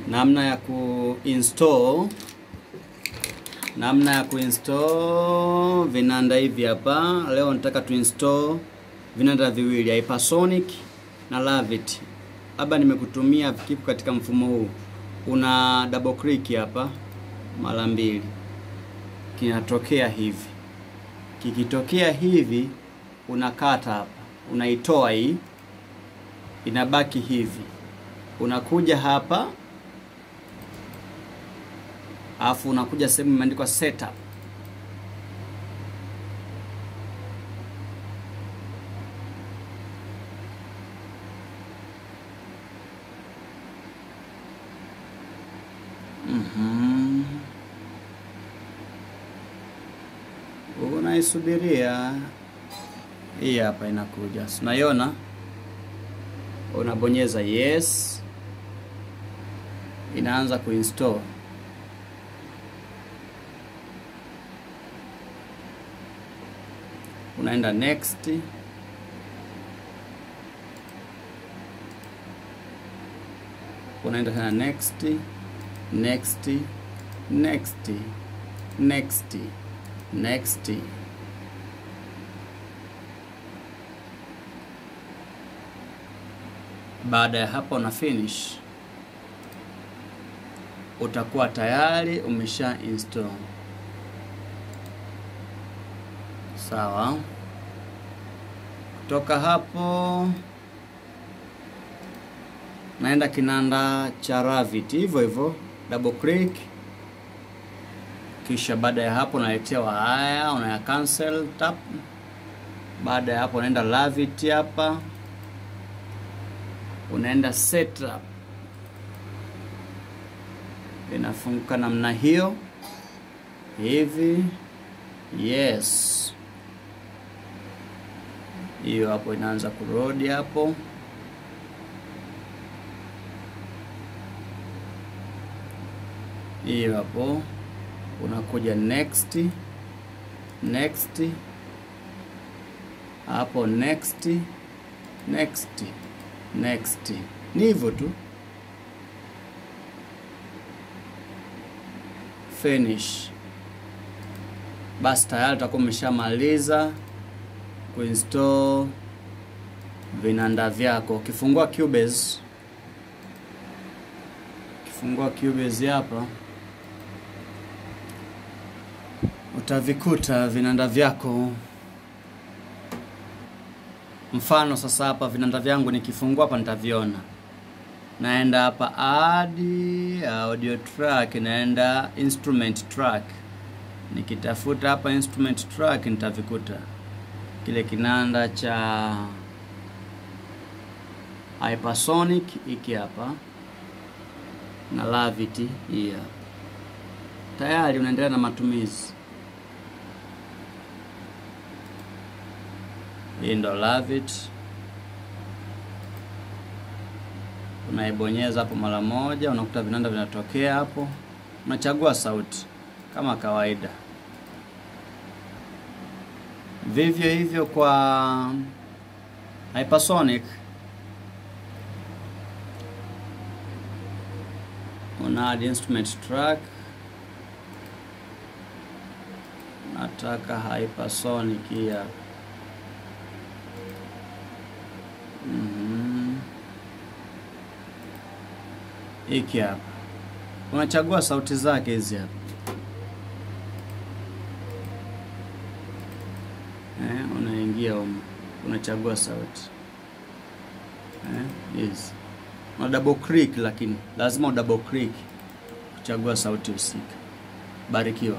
namna ya kuinstall vinanda hivi hapa. Leo nataka tuinstall vinanda viwili, Hypersonic na Lavit. Hapa nimekutumia vikipu katika mfumo huu. Una double click hapa mara mbili, kinatokea hivi. Kikitokea hivi unakata hapa, unaitoa hii, inabaki hivi. Unakuja hapa, afu unakuja sehemu imeandikwa setup. Unaisubiria hii hapa inakuja. Unaiona? Unabonyeza yes, inaanza kuinstall. Unaenda next, unaenda tena next, next, next, next, next. Baada ya hapo una finish, utakuwa tayari umesha install. Sawa. Kutoka hapo naenda kinanda cha Lavit, hivyo hivyo, double click. Kisha baada ya hapo unaletewa haya, unaya cancel tap. Baada ya hapo unaenda Lavit hapa, unaenda setup, inafunguka namna hiyo hivi. Yes, hiyo hapo inaanza kurodi hapo. Hiyo hapo unakuja next, next, hapo next, next, next. Ni hivyo tu. Finish. Basi tayari utakuwa umeshamaliza kuinstall vinanda vyako. Ukifungua Cubase, hapa utavikuta vinanda vyako. Mfano sasa hapa vinanda vyangu nikifungua hapa nitaviona. Naenda hapa add audio track, naenda instrument track. Nikitafuta hapa instrument track nitavikuta kile kinanda cha Hypersonic hiki hapa na Lavit hii hapa. Tayari unaendelea na matumizi. Hii ndo Lavit. Unaibonyeza hapo mara moja, unakuta vinanda vinatokea hapo. Unachagua sauti kama kawaida. Vivyo hivyo kwa Hypersonic, una add instrument track. Nataka Hypersonic hapa. Hiki hapa. Unachagua sauti zake hizi hapa. Unaingia huko. Unachagua sauti. Yes. Una double click, lakini lazima double click kuchagua sauti husika. Barikiwa.